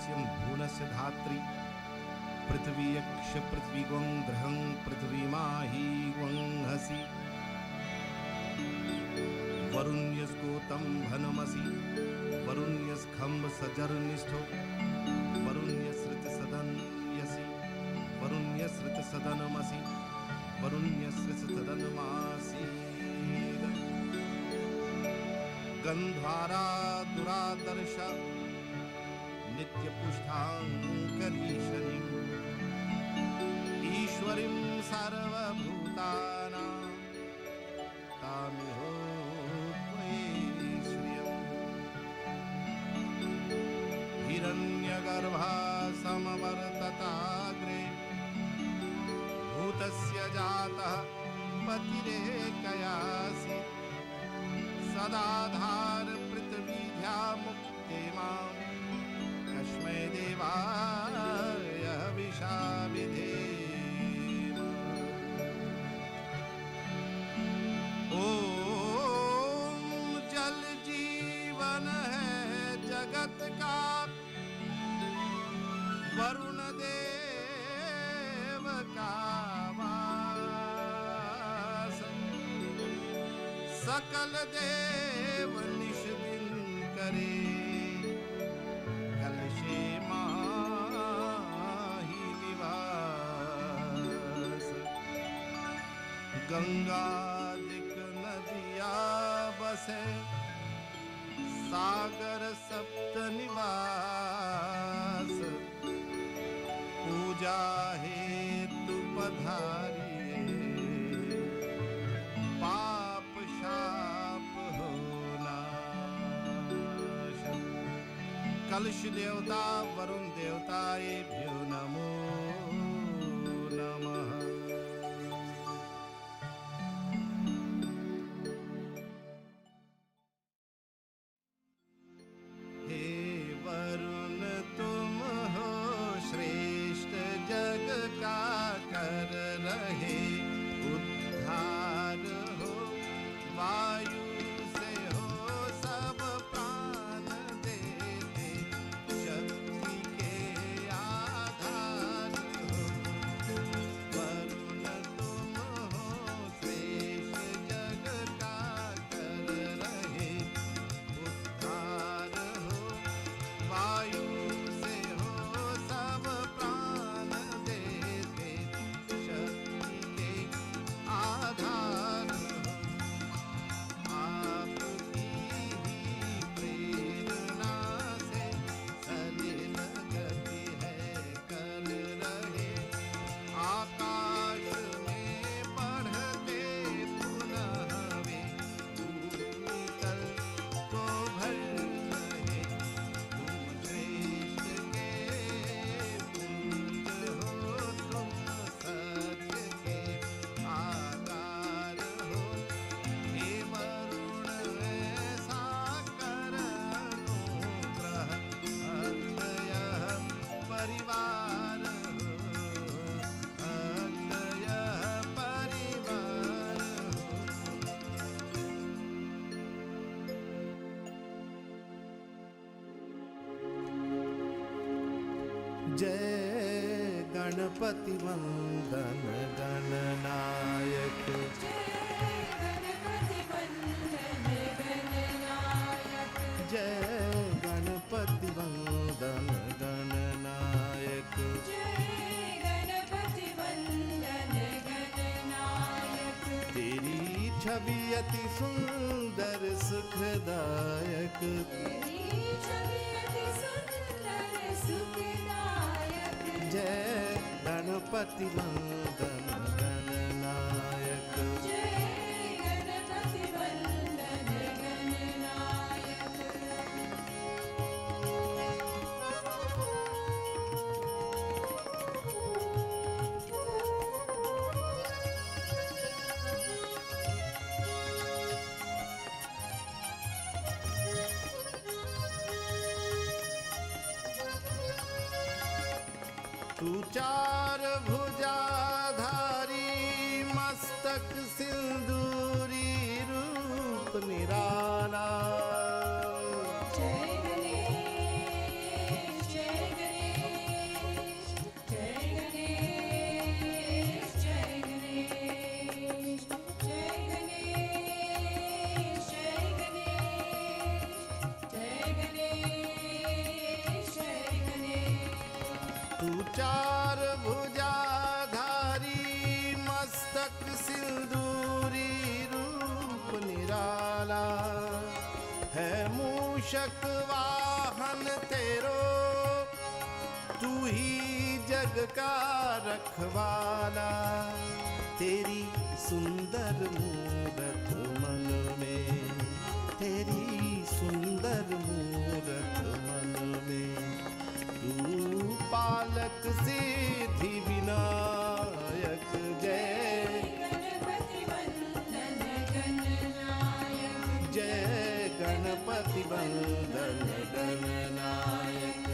भूर्भुवस्यं भुवनस्य धात्री पृथ्वी यक्ष पृथ्वी ग्वं ग्रहं पृथ्वी माही ग्वंहसि वरुण्यस्गोतं भनमसि वरुण्यस्खम्ब सजरनिष्ठो वरुण्यसृतसदन्यसि वरुण्यसृतसदनमसि वरुण्यसृतसदनमासि गन्धारा दुरादर्श नित्यपुष्टाङ्करीशनीम् ईश्वरीं सर्वभूतानां तामिहो त्वयि श्रियम् हिरण्यगर्भा समवर्तताग्रे भूतस्य जातः पतिरेकयासि सदाधार पृथ्वीध्या मुक्ते मां कस्मै देवाय हविषा विधेम। ओम जल जीवन है जगत का वरुण देव का वास सकल देव निश दिन करे कलशे माही निवास गंगादिक नदिया बसे सागर सप्त निवास पूजा हेतु पधारिए पाप शाप हो नाश। कलश देवता वरुण देवता येभ्यो नमो नमः। हे वरुण तुम हो श्रेष्ठ जग का कर रहे उद्धार हो वायु से हो सब प्राण देते शक्ति के आधार हो वरुण तुम हो श्रेष्ठ जग का कर रहे उद्धार हो वायु से हो सब प्राण देते शक्ति के आधार हो आपकी ही प्रेरणा से सलिल गति है कर रहे आकाश में बढ़ते पुनः वे भूमि तल को भर रहे तुम श्रेष्ठ के पुंज हो तुम सत्य के आकार हो हे वरुण ऐसा कर अनुग्रह अग्नयः परिवार हो अग्नयः परिवार हो। जय गणपति वंदन गणनायक जय गणपति वंदन गणनायक तेरी छवि अति सुंदर सुखदायक जय गणपति वंदन गणनायक तू चार भुजाधारी मस्तक सिंदूरी रूप निराला जय गणेश जय का रखवाला, तेरी सुंदर मूरत मन में, तेरी सुंदर मूरत मन में। तू पालक सिद्धि विनायक, जय गणपति वंदन गणनायक, जय गणपति वंदन गणनायक।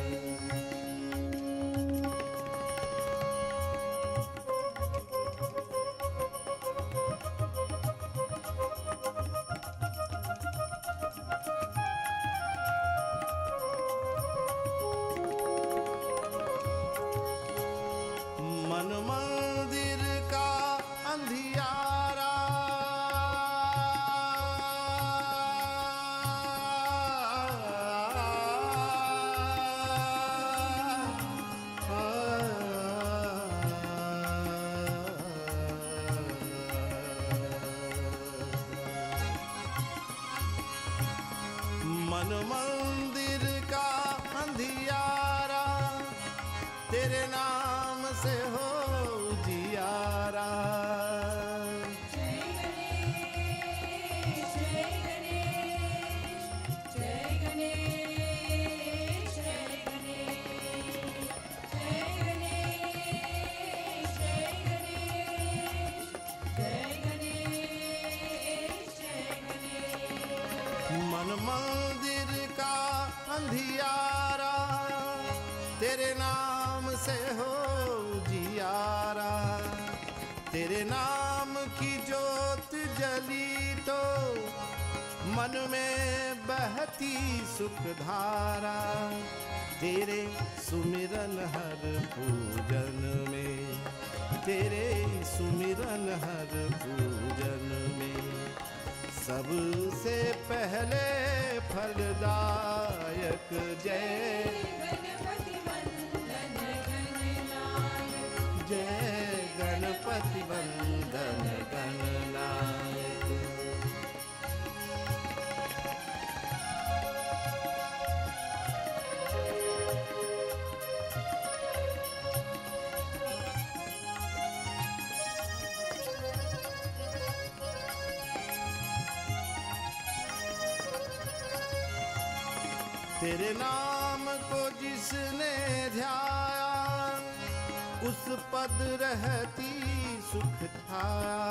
मन मंदिर का अंधियारा, मन मंदिर का अंधियारा, तेरे नाम से हो जियारा। जय गणेश जय गणेश, जय गणेश जय गणेश, जय गणेश जय गणेश, जय गणेश जय गणेश। मन मंदिर का अंधियारा, तेरे नाम से हो जियारा। तेरे नाम की ज्योत जली तो मन में बहती सुख धारा। तेरे सुमिरन हर पूजन में, तेरे सुमिरन हर पूजन में। सबसे पहले फलदायक, जय गणपति वंदन गणनायक, जय गणपति वंदन गणनायक। तेरे नाम को जिसने ध्याया, उस पद रहती सुख छाया।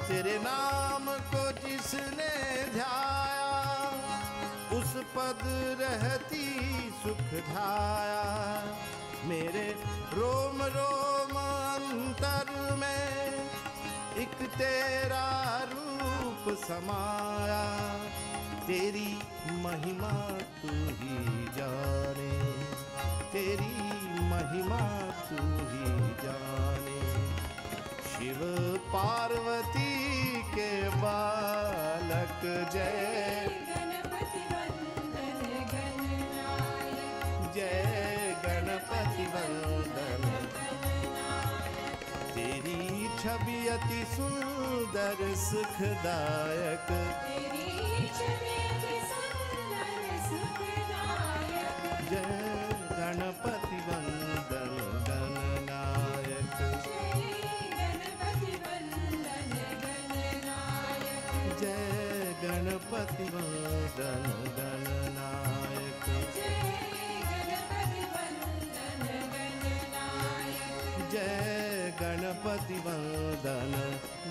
तेरे नाम को जिसने ध्याया, उस पद रहती सुख छाया। मेरे रोम रोम अंतर में एक तेरा रूप समाया। तेरी महिमा तू ही जाने, तेरी महिमा तू ही जाने। शिव पार्वती के बालक, जय गणपति वंदन गणनायक, जय गणपति वंदन। तेरी छवि अति सुंदर सुखदायक, तेरी छवि अति सुंदर सुखदायक। जय गणपति वंदन गणनायक, जय गणपति वंदन गणनायक, जय गणपति वंदन गणनायक, जय गणपति वंदन गणनायक, जय गणपति वंदन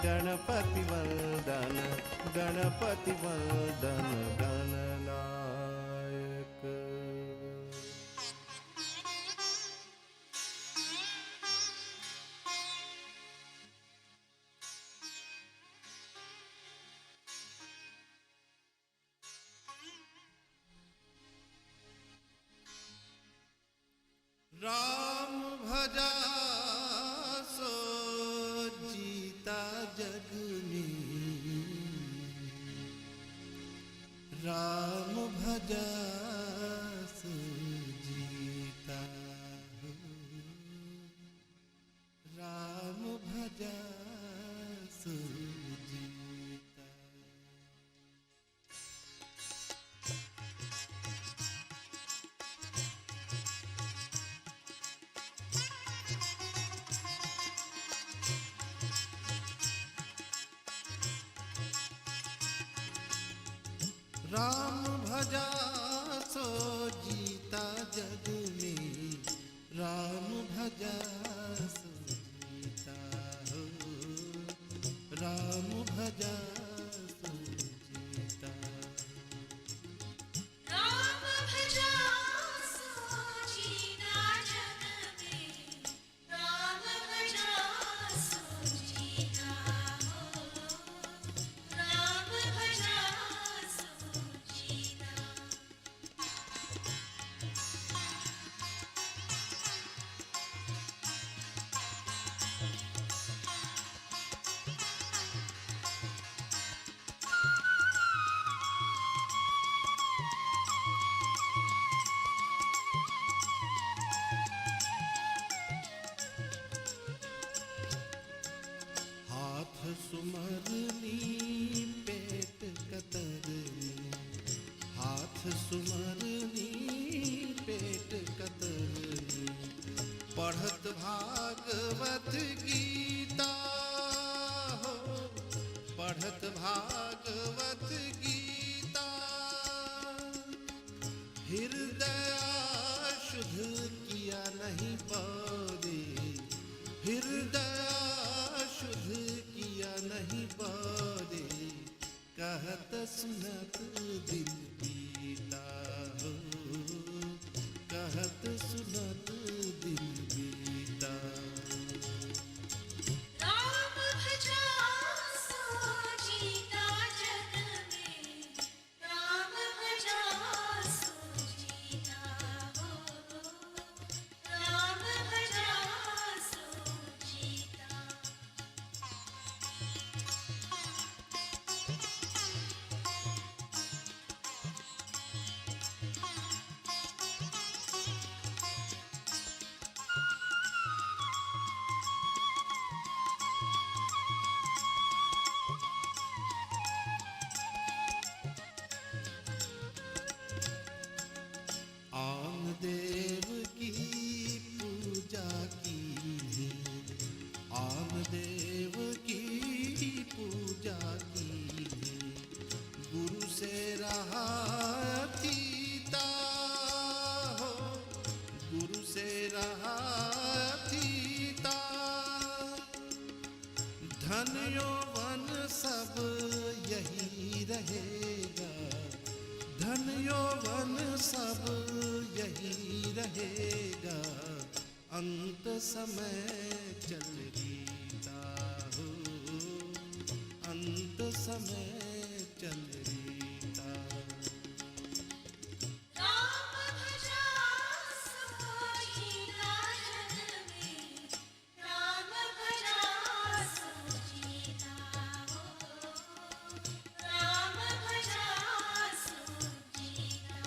गणपति वंदन गणपति वंदन गणनायक। राम भजा सो जीता जग में, राम सुजीता। राम भजा सो जीता जग में, राम भजा सो जीता हो, राम भजा सो जीता। राम भजा सो जीता जग में, राम भजा सो जीता हो, राम भजा सो जीता। हाथ सुमरनी पेट कतरनी, हाथ सुमरनी पेट कतरनी, पढ़त भागवत गीता हो, पढ़त भागवत गीता। हृदय शुद्ध किया नहीं पारे, हृदय शुद्ध किया नहीं पारे, कहत सुनत दिल पीता हो, कहत सुनत दिल पीता। राम भजा सो जीता जग में, राम भजा सो जीता हो, राम भजा सो जीता। आन देव की पूजा की, आन देव की पूजा की, गुरु से रहा थीता हो, गुरु से रहा थीता। धन यौवन सब यही रहेगा, धन यौवन सब यही रहेगा, अंत समय चल गीता हो, अंत समय चल गीता। राम भजा सो जीता जग में, राम भजा सो जीता हो, राम भजा सो जीता।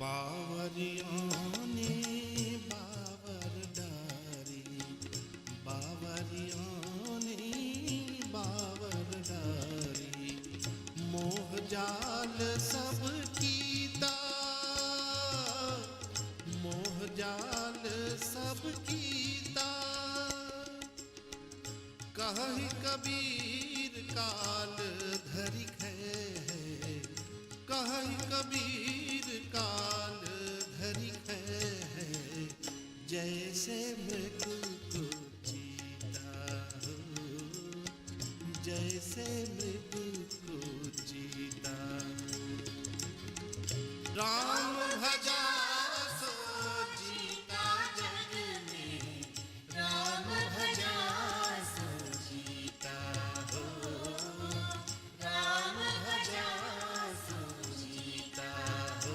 बावरियों ने बावर डारी, बावरियों ने बावर डारी, मोह जाल सब कीता, मोह जाल सब कीता। कहि कबीर काल धरिक है, कहि कबीर काल धरिक है, जैसे मृत्यु को जीता हो, जैसे मृत्यु को जीता। राम भजा सो जीता जग में, राम भजा सो जीता हो, राम भजा सो जीता हो,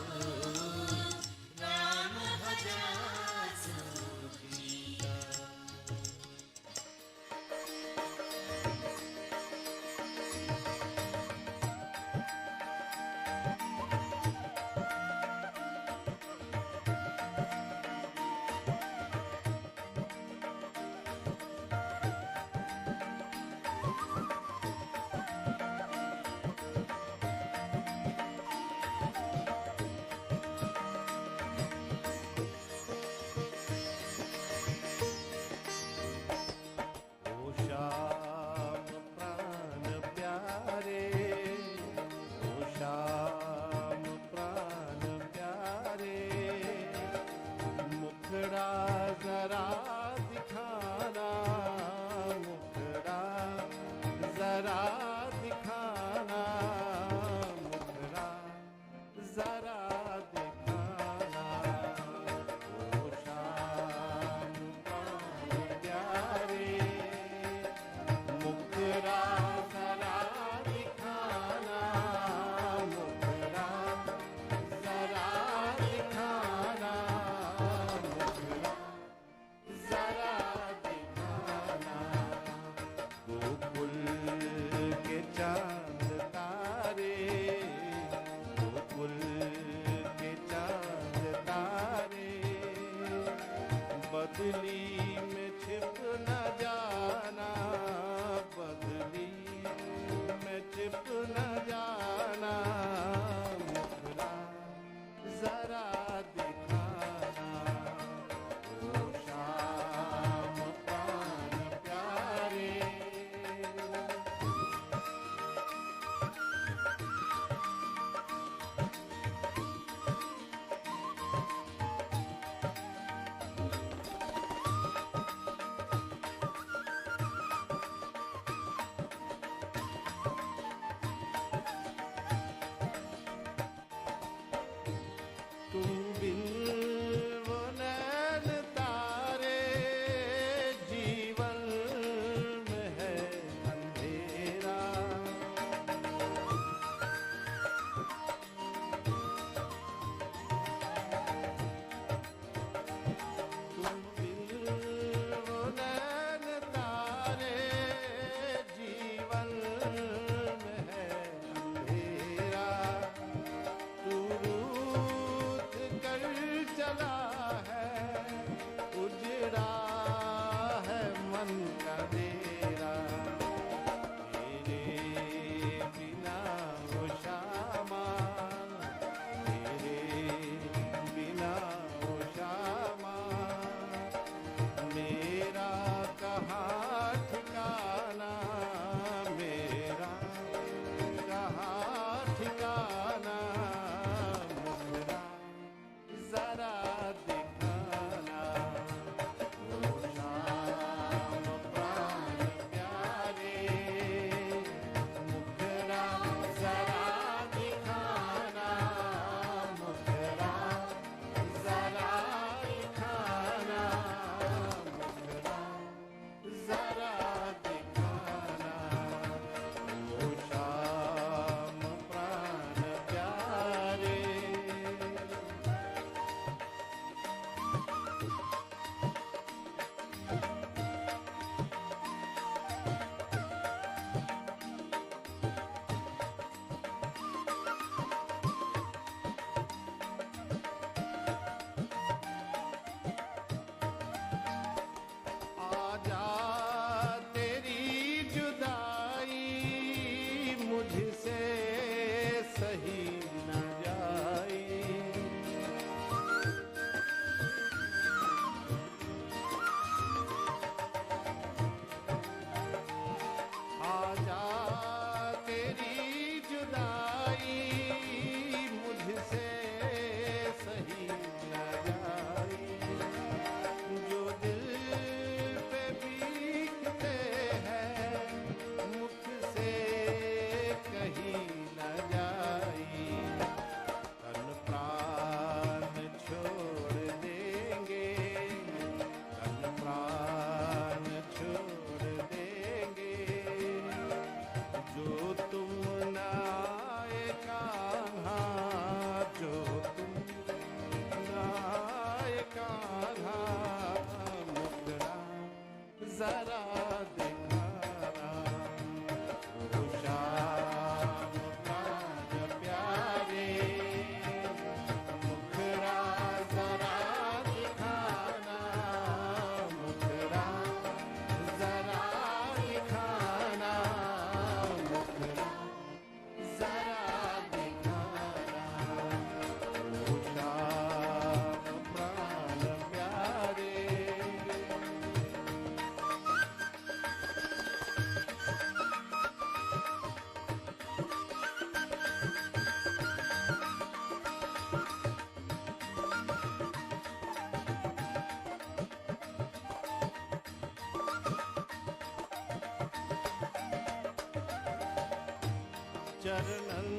चरणन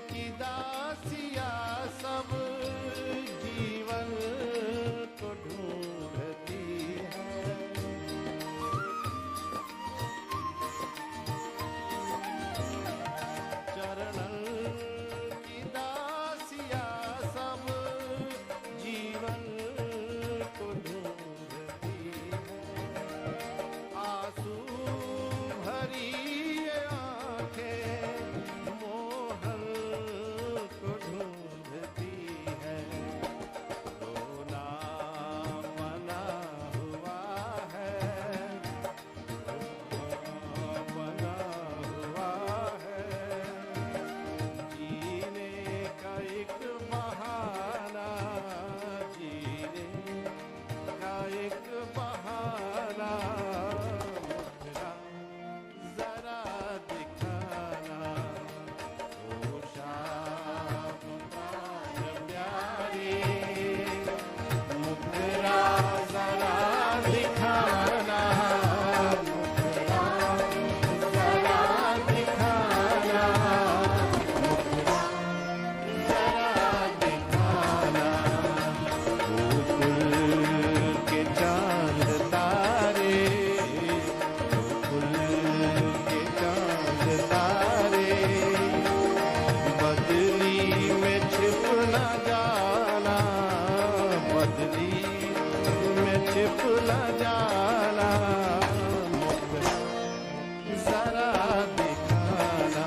की दासिया सब जीवन को ढूंढती है। चरणन की दासिया सब जीवन को ढूंढती है। आंसू भरी ये आंखें मोहन को ढूंढती है। रोना मना हुआ है, बना हुआ है। जीने का एक बहाना, जीने का एक बहाना। मुखड़ा जरा दिखाना, ओ शाम प्यारी। मुखड़ा जरा दिखाना, मुखड़ा जरा दिखाना, मुखड़ा जरा दिखाना। फूल के चांद तारे, फूल के चांद तारे। बदली में छिप न जाना, बदली में छिप न जाना। मुखड़ा जरा दिखाना।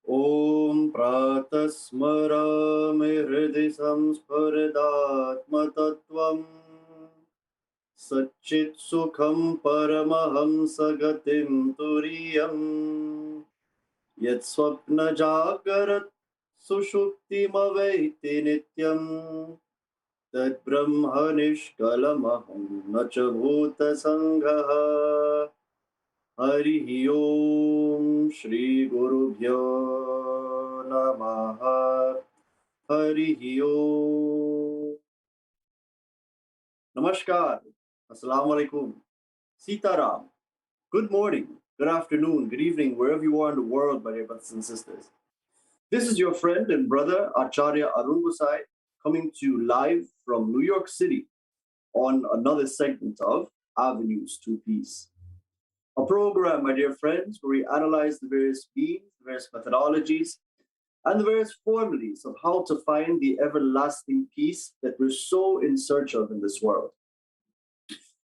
ॐ प्रातः स्मरामि हृदि संस्फुरदात्मतत्त्वम्। सच्चित्सुखं परमहंसगतिं तुरीयम्। यत्स्वप्नजागरत् सुषुप्तिमवैति नित्यम्। तद्ब्रह्म निष्कलमहं न च भूतसङ्गः। हरिः ओम श्री गुरुभ्यो नमः। हरिः ओम। नमस्कार, अस्सलाम वालेकुम, Sitaram. Good morning, good afternoon, good evening, wherever you are in the world, my dear brothers and sisters. This is your friend and brother Acharya Arun Gossai, coming to you live from New York City on another segment of Avenues to Peace. A program, my dear friends, where we analyze the various beings, the various methodologies, and the various formulas of how to find the everlasting peace that we're so in search of in this world.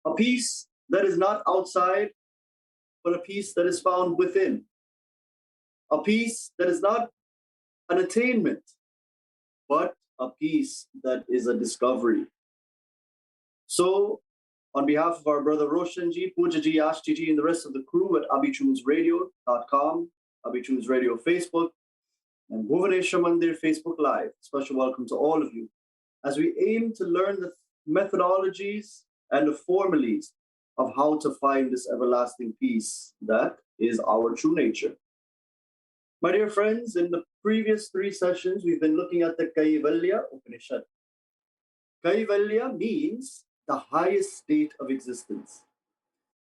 A peace that is not outside, but a peace that is found within. A peace that is not an attainment, but a peace that is a discovery. So, on behalf of our brother Roshanji, Poojaji, Ashtiji, and the rest of the crew at AbeeChunesRadio.com, Abee Chunes Radio Facebook, and Bhuvaneshwar Mandir Facebook Live, special welcome to all of you as we aim to learn the methodologies and the formulas of how to find this everlasting peace that is our true nature. My dear friends, in the previous 3 sessions, we've been looking at the Kaivalya Upanishad. Kaivalya means the highest state of existence.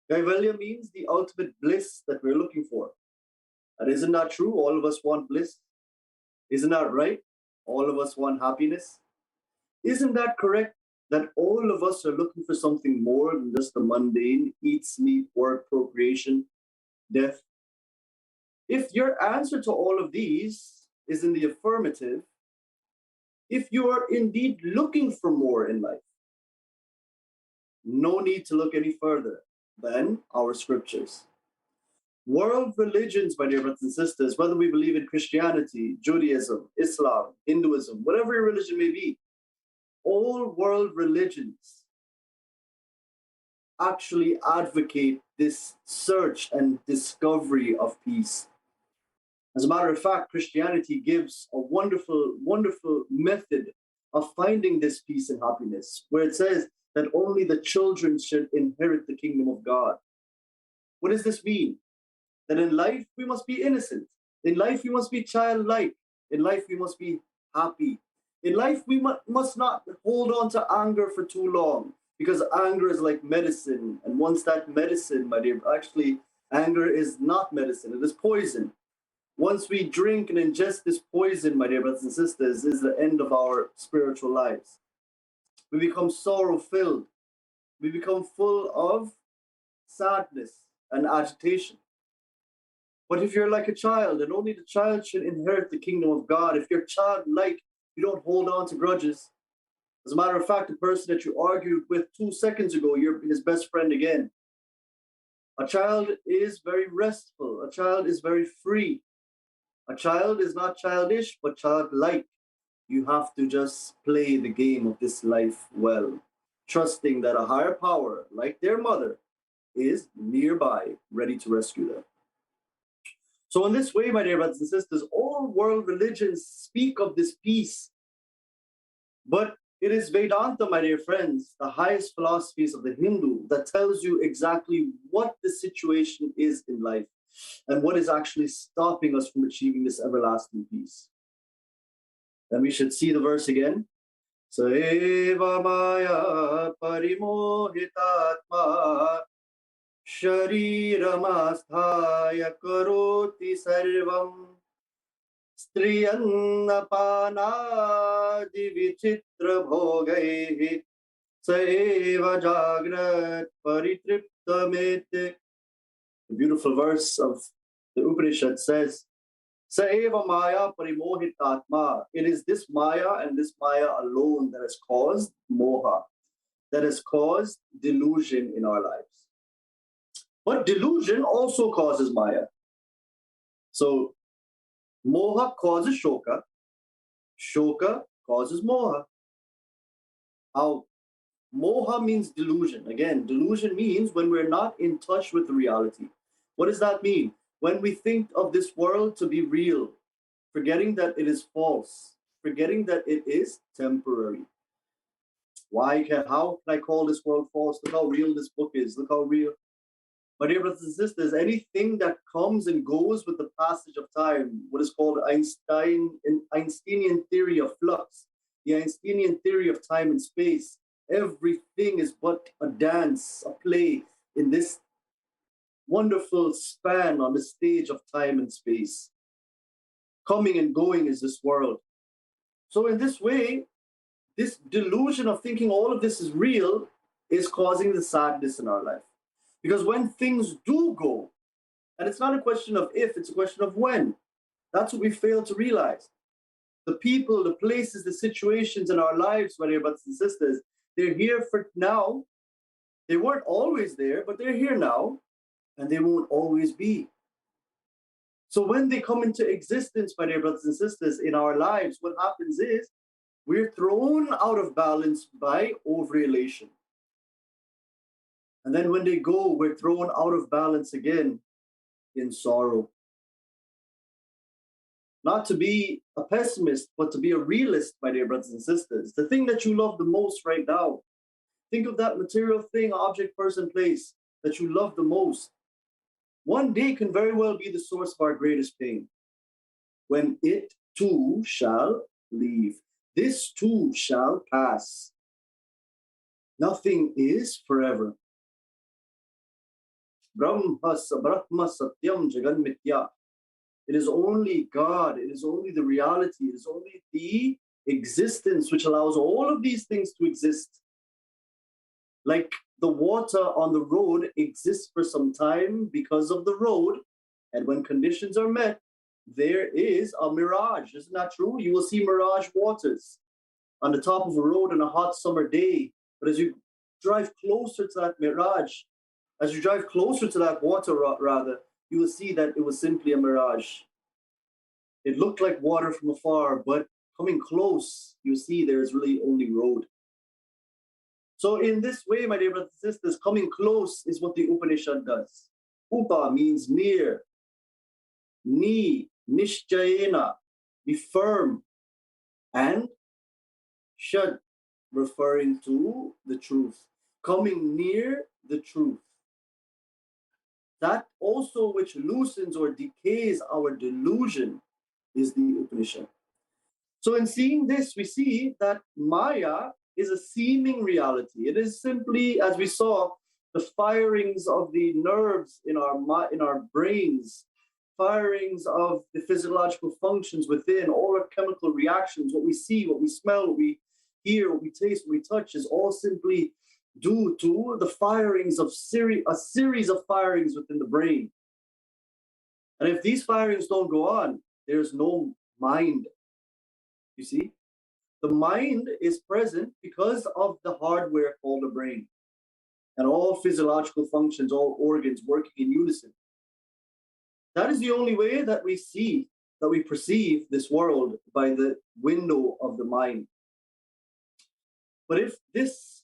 Kaivalya means the ultimate bliss that we're looking for. And isn't that true? All of us want bliss. Isn't that right? All of us want happiness. Isn't that correct? That all of us are looking for something more than just the mundane, eat, sleep, work, procreation, death. If your answer to all of these is in the affirmative, if you are indeed looking for more in life, no need to look any further. than our scriptures. World religions, my dear brothers and sisters, whether we believe in Christianity, Judaism, Islam, Hinduism, whatever your religion may be, all world religions actually advocate this search and discovery of peace. As a matter of fact, Christianity gives a wonderful, wonderful method of finding this peace and happiness, where it says that only the children should inherit the kingdom of God. What does this mean? That in life we must be innocent. In life we must be childlike. In life we must be happy. In life we must not hold on to anger for too long, because anger is like medicine. And once that medicine, my dear, actually, anger is not medicine, it is poison. Once we drink and ingest this poison, my dear brothers and sisters, is the end of our spiritual lives. We become sorrow filled. We become full of sadness and agitation. But if you're like a child, and only the child should inherit the kingdom of God, if you're childlike, you don't hold on to grudges. As a matter of fact, the person that you argued with 2 seconds ago, you're his best friend again. A child is very restful. A child is very free. A child is not childish, but childlike. You have to just play the game of this life well, trusting that a higher power, like their mother, is nearby, ready to rescue them. So, in this way, my dear brothers and sisters, all world religions speak of this peace. But it is Vedanta, my dear friends, the highest philosophies of the Hindu, that tells you exactly what the situation is in life and what is actually stopping us from achieving this everlasting peace. And we should see the verse again. Saeva maya parimohitatma shariramastaya karoti sarvam striyannapanaadi vichitra bhogaihi saeva jagrat paritriptamete. The beautiful verse of the Upanishad says, Saeva Maya Parimohitatma. It is this Maya and this Maya alone that has caused moha, that has caused delusion in our lives. But delusion also causes Maya. So moha causes shoka, shoka causes moha. How? Moha means delusion. Again, delusion means when we're not in touch with the reality. What does that mean? When we think of this world to be real, forgetting that it is false, forgetting that it is temporary. How can I call this world false? Look how real this book is. Look how real. My dear brothers and sisters, anything that comes and goes with the passage of time, what is called Einsteinian theory of flux, the Einsteinian theory of time and space, everything is but a dance, a play in this wonderful span on the stage of time and space. Coming and going is this world. So in this way, this delusion of thinking all of this is real is causing the sadness in our life. Because when things do go, and it's not a question of if, it's a question of when. That's what we fail to realize. The people, the places, the situations in our lives, my dear brothers and sisters, they're here for now. They weren't always there, but they're here now, and they won't always be. So when they come into existence, my dear brothers and sisters, in our lives, what happens is we're thrown out of balance by overrelation. And then when they go, we're thrown out of balance again in sorrow. Not to be a pessimist, but to be a realist, my dear brothers and sisters. The thing that you love the most right now, think of that material thing, object, person, place that you love the most. One day can very well be the source of our greatest pain. When it too shall leave. This too shall pass. Nothing is forever. Brahma satyam jagan mitya. It is only God, it is only the reality, it is only the existence which allows all of these things to exist. Like the water on the road exists for some time because of the road, and when conditions are met, there is a mirage. Isn't that true? You will see mirage waters on the top of a road on a hot summer day, but as you drive closer to that mirage, As you drive closer to that water, rather, you will see that it was simply a mirage. It looked like water from afar, but coming close, you see there is really only road. So in this way, my dear brothers and sisters, coming close is what the Upanishad does. Upa means near. Ni, nishchayena, be firm. And shad, referring to the truth. Coming near the truth. That also which loosens or decays our delusion is the Upanishad. So in seeing this, we see that Maya is a seeming reality. It is simply, as we saw, the firings of the nerves in our brains, firings of the physiological functions within, all our chemical reactions, what we see, what we smell, what we hear, what we taste, what we touch, is all simply due to the firings of a series of firings within the brain. And if these firings don't go on, there's no mind. You see? The mind is present because of the hardware called the brain and all physiological functions, all organs working in unison. That is the only way that we see, that we perceive this world, by the window of the mind. But if this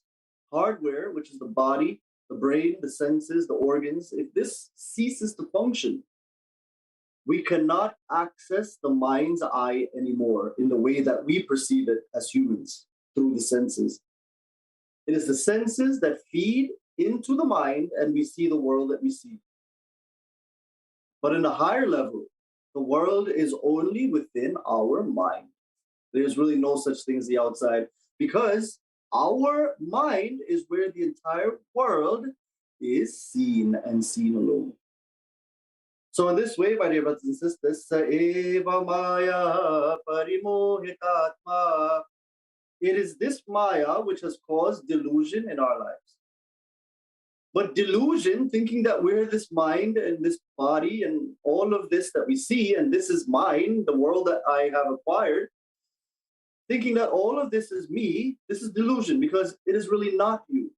hardware, which is the body, the brain, the senses, the organs, if this ceases to function, we cannot access the mind's eye anymore in the way that we perceive it as humans, through the senses. It is the senses that feed into the mind and we see the world that we see. But in a higher level, the world is only within our mind. There's really no such thing as the outside, because our mind is where the entire world is seen and seen alone. So in this way, my dear brothers and sisters, sa eva maya parimohitatma, it is this Maya which has caused delusion in our lives. But delusion, thinking that we're this mind and this body and all of this that we see, and this is mine, the world that I have acquired, thinking that all of this is me, this is delusion, because it is really not you.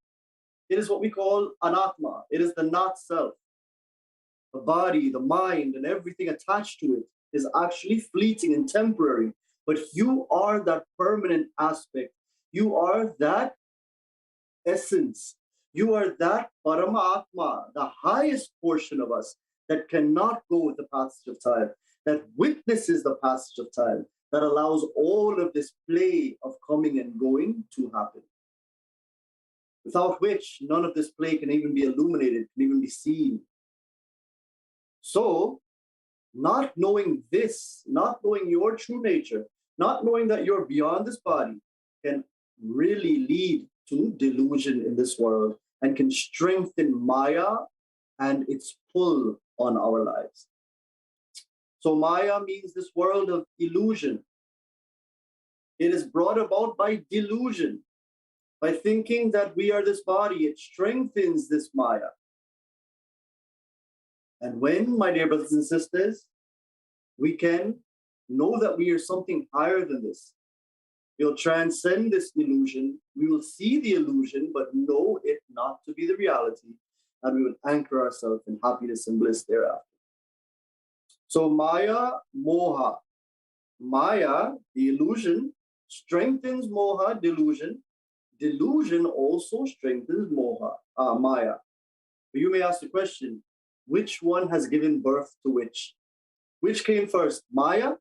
It is what we call anatma. It is the not self. The body, the mind, and everything attached to it is actually fleeting and temporary. But you are that permanent aspect. You are that essence. You are that Paramatma, the highest portion of us that cannot go with the passage of time, that witnesses the passage of time, that allows all of this play of coming and going to happen. Without which, none of this play can even be illuminated, can even be seen. So, not knowing this, not knowing your true nature, not knowing that you're beyond this body, can really lead to delusion in this world and can strengthen Maya and its pull on our lives. So Maya means this world of illusion. It is brought about by delusion, by thinking that we are this body. It strengthens this Maya. And when, my dear brothers and sisters, we can know that we are something higher than this, we'll transcend this illusion, we will see the illusion, but know it not to be the reality, and we will anchor ourselves in happiness and bliss thereafter. So Maya, Moha. Maya, the illusion, strengthens Moha, delusion. Delusion also strengthens Maya. But you may ask the question, which one has given birth to which? Which came first, Maya,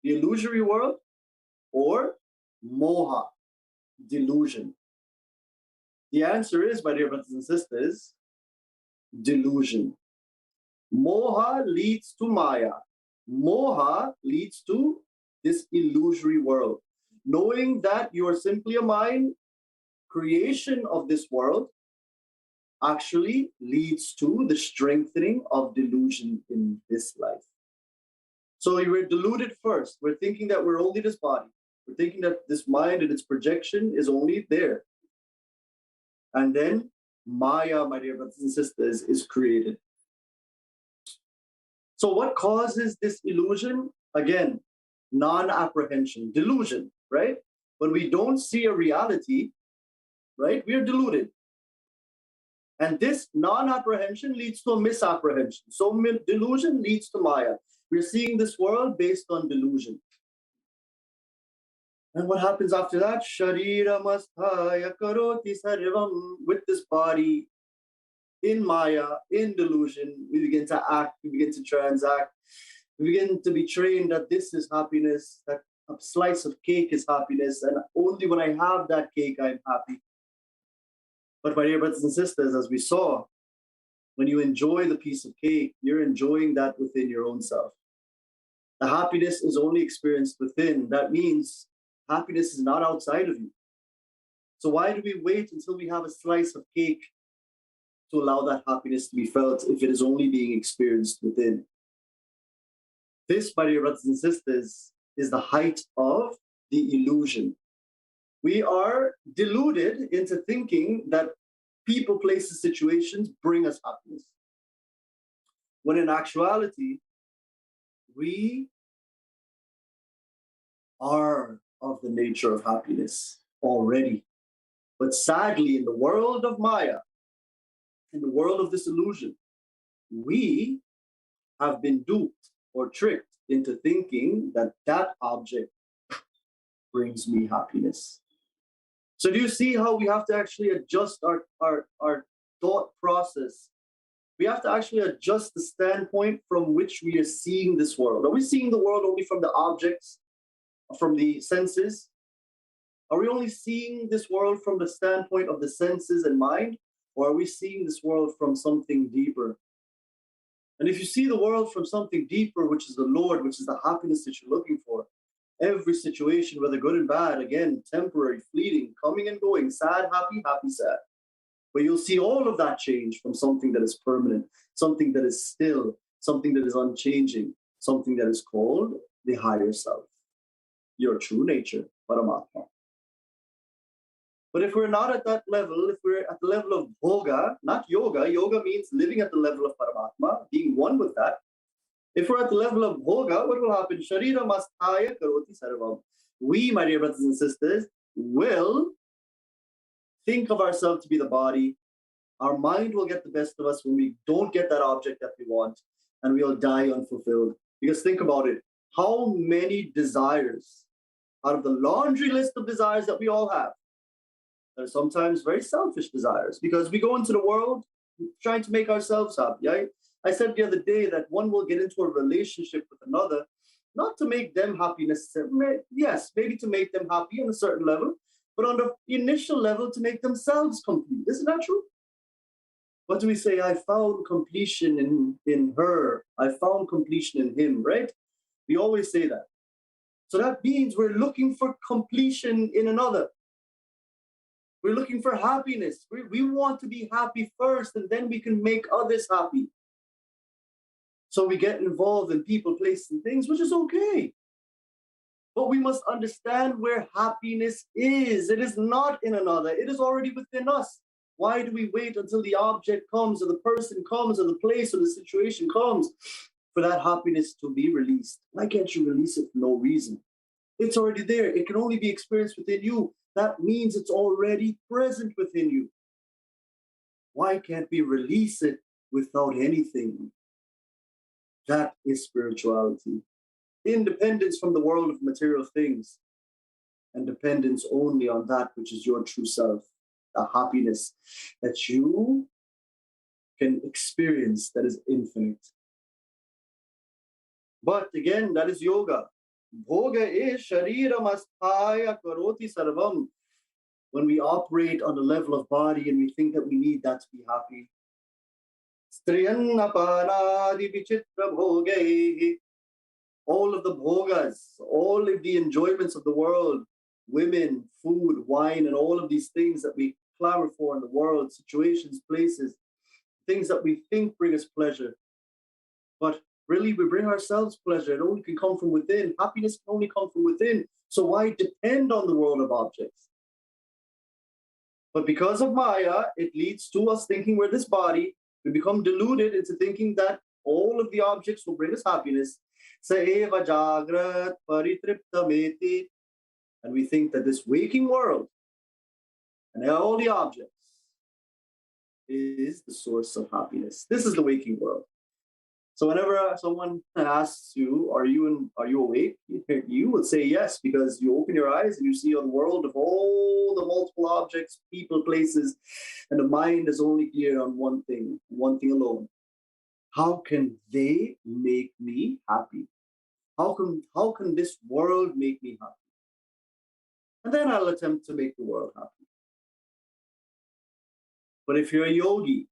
the illusory world, or Moha, delusion? The answer is, my dear brothers and sisters, delusion. Moha leads to Maya. Moha leads to this illusory world. Knowing that you are simply a mind, creation of this world actually leads to the strengthening of delusion in this life. So you were deluded first. We're thinking that we're only this body. We're thinking that this mind and its projection is only there. And then Maya, my dear brothers and sisters, is created. So what causes this illusion? Again, non-apprehension, delusion, right? When we don't see a reality, right, we're deluded. And this non-apprehension leads to a misapprehension. So delusion leads to Maya. We're seeing this world based on delusion. And what happens after that? Sharira masthaya karoti sarvam. With this body in Maya, in delusion, we begin to act, we begin to transact, we begin to be trained that this is happiness, that a slice of cake is happiness, and only when I have that cake, I'm happy. But my dear brothers and sisters, as we saw, when you enjoy the piece of cake, you're enjoying that within your own self. The happiness is only experienced within. That means happiness is not outside of you. So why do we wait until we have a slice of cake to allow that happiness to be felt if it is only being experienced within? This, my dear brothers and sisters, is the height of the illusion. We are deluded into thinking that people, places, situations bring us happiness. When in actuality, we are of the nature of happiness already. But sadly, in the world of Maya, in the world of this illusion, we have been duped or tricked into thinking that that object brings me happiness. So do you see how we have to actually adjust our thought process? We have to actually adjust the standpoint from which we are seeing this world. Are we seeing the world only from the objects, from the senses? Are we only seeing this world from the standpoint of the senses and mind? Or are we seeing this world from something deeper? And if you see the world from something deeper, which is the Lord, which is the happiness that you're looking for, every situation, whether good and bad, again, temporary, fleeting, coming and going, sad, happy, happy, sad. But you'll see all of that change from something that is permanent, something that is still, something that is unchanging, something that is called the higher self, your true nature, Paramatma. But if we're not at that level, if we're at the level of bhoga, not yoga, yoga means living at the level of Paramatma, being one with that. If we're at the level of bhoga, what will happen? Sharira masthaya karoti sarvam. We, my dear brothers and sisters, will think of ourselves to be the body. Our mind will get the best of us when we don't get that object that we want, and we'll die unfulfilled. Because think about it. How many desires out of the laundry list of desires that we all have, that are sometimes very selfish desires, because we go into the world trying to make ourselves happy. I said the other day that one will get into a relationship with another, not to make them happy necessarily. Yes, maybe to make them happy on a certain level, but on the initial level to make themselves complete. Isn't that true? What do we say? I found completion in her. I found completion in him, right? We always say that. So that means we're looking for completion in another. We're looking for happiness. We want to be happy first, and then we can make others happy. So we get involved in people, places, and things, which is okay. But we must understand where happiness is. It is not in another. It is already within us. Why do we wait until the object comes, or the person comes, or the place, or the situation comes for that happiness to be released? Why can't you release it for no reason? It's already there. It can only be experienced within you. That means it's already present within you. Why can't we release it without anything? That is spirituality. Independence from the world of material things, and dependence only on that which is your true self, the happiness that you can experience that is infinite. But again, that is yoga. Bhoga is sharira masthaya karoti sarvam. When we operate on the level of body and we think that we need that to be happy. Striyannapanadi vichitra bhoge. All of the bhogas, all of the enjoyments of the world, women, food, wine, and all of these things that we clamor for in the world, situations, places, things that we think bring us pleasure. But really, we bring ourselves pleasure. It only can come from within. Happiness can only come from within. So why depend on the world of objects? But because of Maya, it leads to us thinking we're this body. We become deluded into thinking that all of the objects will bring us happiness. Saeva jagrat paritriptameti. And we think that this waking world and all the objects, is the source of happiness. This is the waking world. So whenever someone asks you, are you awake? You will say yes, because you open your eyes and you see a world of all the multiple objects, people, places, and the mind is only clear on one thing alone. How can they make me happy? How can this world make me happy? And then I'll attempt to make the world happy. But if you're a yogi,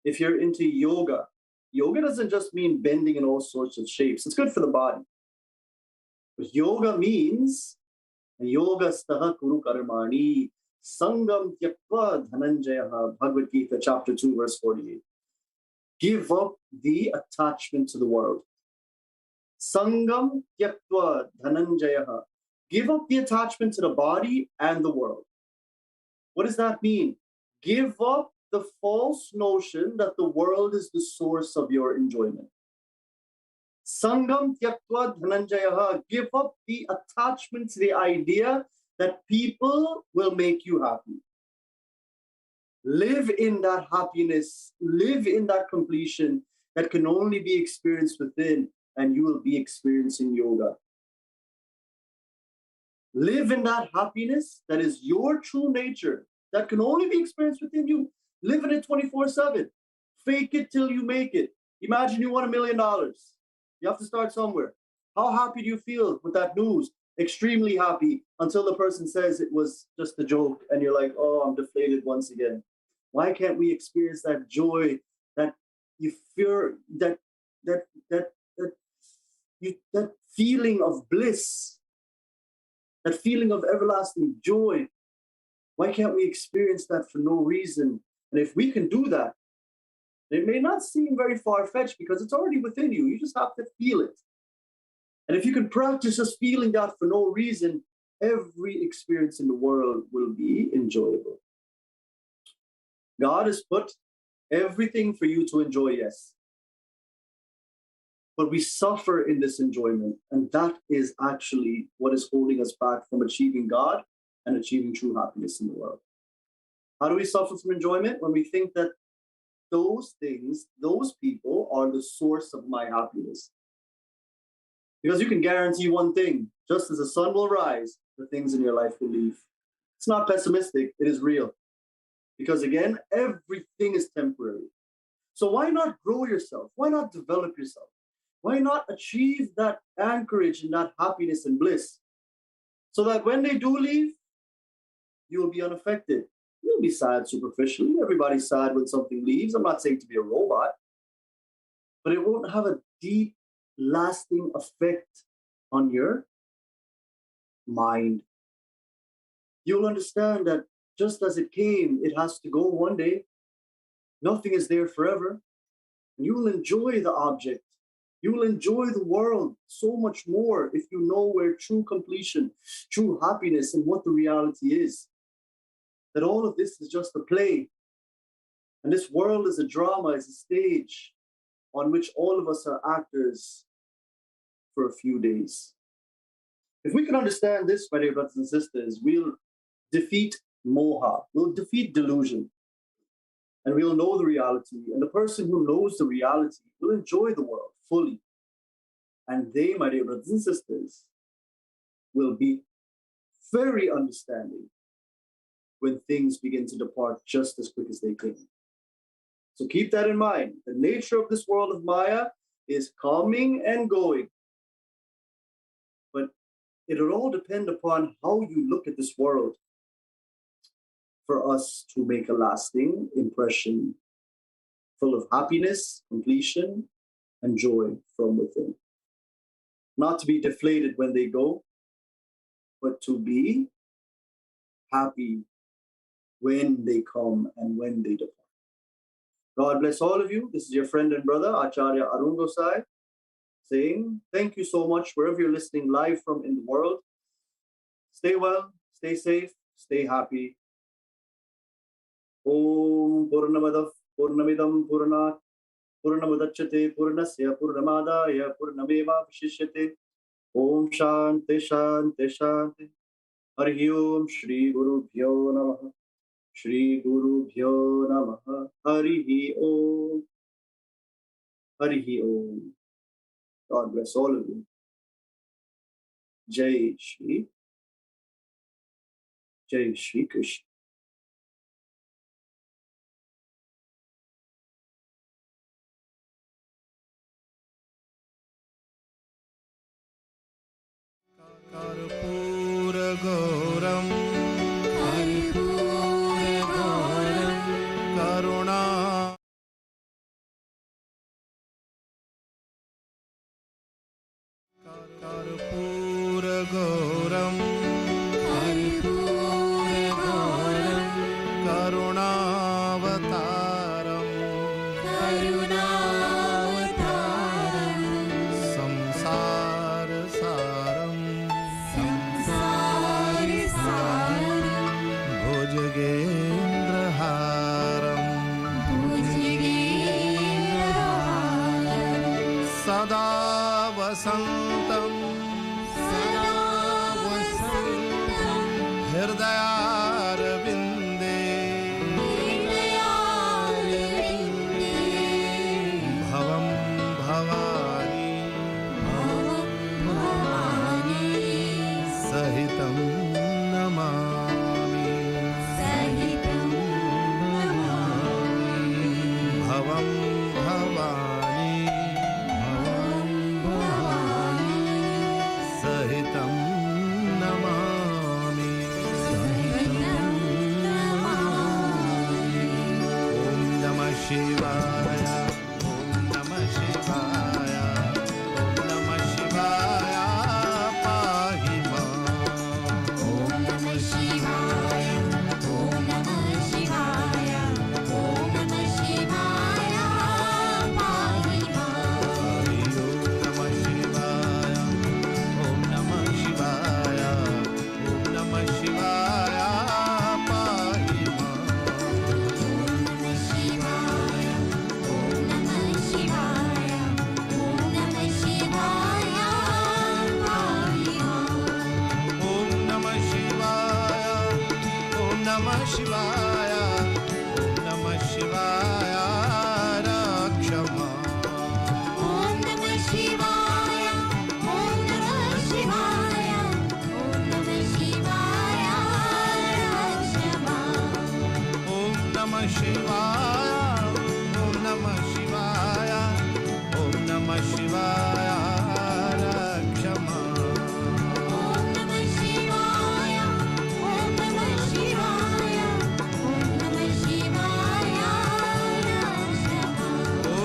if you're into yoga, yoga doesn't just mean bending in all sorts of shapes. It's good for the body. But yoga means yoga staha kuru karmani sangam tyakva dhananjaya, Bhagavad Gita chapter 2 verse 48. Give up the attachment to the world. Sangam tyakva dhananjaya. Give up the attachment to the body and the world. What does that mean? Give up the false notion that the world is the source of your enjoyment. Sangam tyaktva dhananjaya. Give up the attachment to the idea that people will make you happy. Live in that happiness, live in that completion that can only be experienced within, and you will be experiencing yoga. Live in that happiness that is your true nature, that can only be experienced within you. Live in it 24/7. Fake it till you make it. Imagine you won $1 million. You have to start somewhere. How happy do you feel with that news? Extremely happy, until the person says it was just a joke and you're like, oh, I'm deflated once again. Why can't we experience that joy, that you fear, that feeling of bliss, that feeling of everlasting joy? Why can't we experience that for no reason? And if we can do that, it may not seem very far-fetched because it's already within you. You just have to feel it. And if you can practice just feeling that for no reason, every experience in the world will be enjoyable. God has put everything for you to enjoy, yes. But we suffer in this enjoyment, and that is actually what is holding us back from achieving God and achieving true happiness in the world. How do we suffer from enjoyment? When we think that those things, those people are the source of my happiness. Because you can guarantee one thing: just as the sun will rise, the things in your life will leave. It's not pessimistic, it is real. Because again, everything is temporary. So why not grow yourself? Why not develop yourself? Why not achieve that anchorage and that happiness and bliss? So that when they do leave, you will be unaffected. You'll be sad superficially. Everybody's sad when something leaves. I'm not saying to be a robot, but it won't have a deep, lasting effect on your mind. You'll understand that just as it came, it has to go one day. Nothing is there forever. And you will enjoy the object. You will enjoy the world so much more if you know where true completion, true happiness, and what the reality is. That all of this is just a play. And this world is a drama, is a stage on which all of us are actors for a few days. If we can understand this, my dear brothers and sisters, we'll defeat moha, we'll defeat delusion, and we'll know the reality. And the person who knows the reality will enjoy the world fully. And they, my dear brothers and sisters, will be very understanding when things begin to depart just as quick as they came. So keep that in mind. The nature of this world of Maya is coming and going. But it'll all depend upon how you look at this world for us to make a lasting impression full of happiness, completion, and joy from within. Not to be deflated when they go, but to be happy when they come and when they depart. God bless all of you. This is your friend and brother, Acharya Arun Gossai, saying thank you so much wherever you're listening live from in the world. Stay well, stay safe, stay happy. Om Purnamadav Purnamidam Purnat Purnamadachyate Purnasya Purnamadaya Purnameva Vishishyate. Om Shanti Shanti Shanti. Hari Om Shri Guru Bhyo Namaha. Shri Guru Bhyo Namaha Harihi Om. Harihi Om. God bless all of you. Jai Shri. Jai Shri Krishna. कर्पूरगौरं कर्पूरगौरं करुणा कर्पूरगौरं कर्पूरगौरं करुणावतारं करुणावतारं संसारसारं संसारसारं भुजगेन्द्रहारं भुजगेन्द्रहारं सदा वसन्तं सदा वसन्तं हृदयारविन्दे हृदयारविन्दे भवं भवानी भवं भवानी सहितं नमामि सहितं नमामि भवं भवानी भवं भवानी सहितं नमामि सहितं नमामि ॐ नमः शिवाय ॐ नमः शिवाय ॐ नमः शिवाय पाहि माम् ॐ नमः शिवाय ॐ नमः शिवाय ॐ नमः शिवाय पाहि माम् हरि ॐ नमः शिवाय ॐ नमः शिवाय ॐ नमः शिवाय पाहि माम् नमः शिवाय ॐ नमः शिवाय ॐ नमः शिवाय पाहि माम् ॐ नमः शिवाय ॐ नमः शिवाय ॐ नमः शिवाय रक्ष माम् ॐ नमः शिवाय ॐ नमः शिवाय ॐ नमः शिवाय रक्ष माम् ॐ नमः शिवाय ॐ नमः शिवाय ॐ नमः शिवाय रक्ष माम् ॐ नमः शिवाय ॐ नमः शिवाय ॐ नमः शिवाय रक्ष माम् ॐ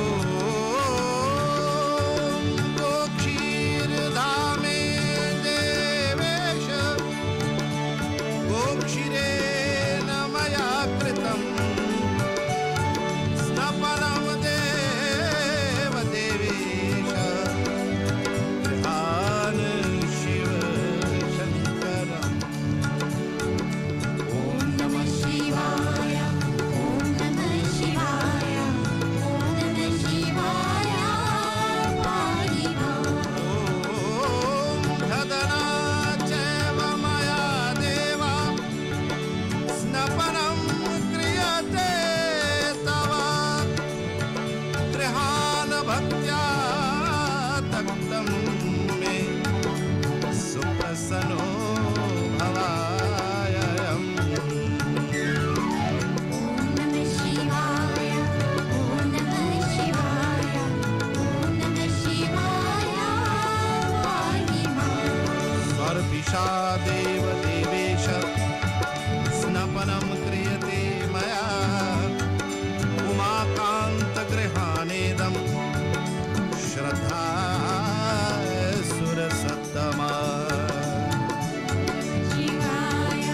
गोक्षीरधामे देवेश गोक्षीरेण मया कृतं स्नपनं देवदेवेश गृहान् शिव शङ्करम् ॐ नमः शिवाय ॐ नमः शिवाय ॐ नमः शिवाय पाहि माम् ॐ धदना चैव मया देवा स्नपनं क्रियते तव गृहान् भक्त्या तक्तं मे सुप्रसन्नो भवायम् ॐ नमः शिवाय ॐ नमः शिवाय ॐ नमः शिवाय पाहि माम् सर्पिषा देवदेवेश स्नपनं क्रियते मया उमाकान्तगृहानेदं श्रद्धा सुरसत्तमा शिवाय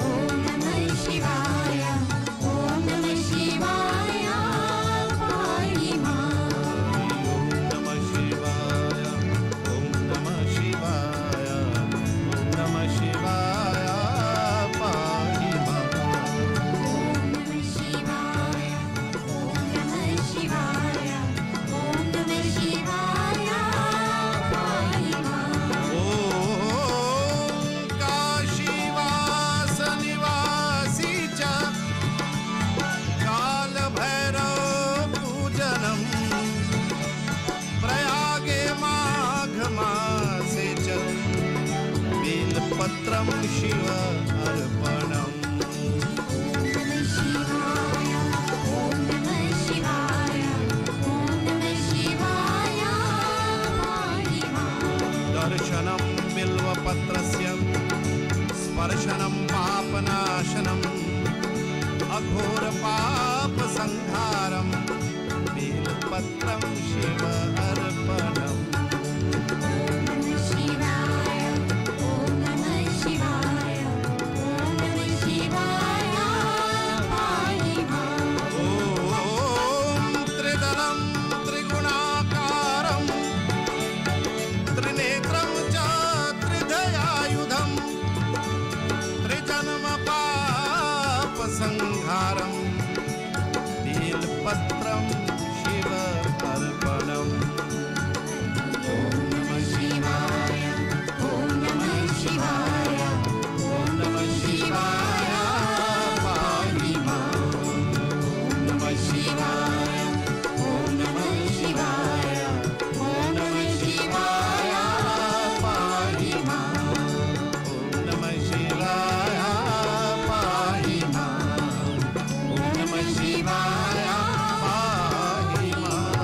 ॐ नमः शिवाय ॐ नमः शिवाय पाहि माम् ॐ नमः शिवाय ॐ नमः शिवाय ॐ नमः शिवाय बिल्वपत्रं शिव अर्पणम् दर्शनं बिल्वपत्रस्य स्पर्शनं पापनाशनम् अघोरपापसंहारं बिल्वपत्रं शिव अर्पणम् संहारं बिल्वपत्रं शिव अर्पणम् ॐ नमः शिवाय ॐ नमः शिवाय ॐ नमः शिवाय पाहि माम् ॐ नमः शिवाय ॐ नमः शिवाय ॐ नमः शिवाय पाहि माम् ॐ नमः शिवाय पाहि माम् शिवाय पाहि माम्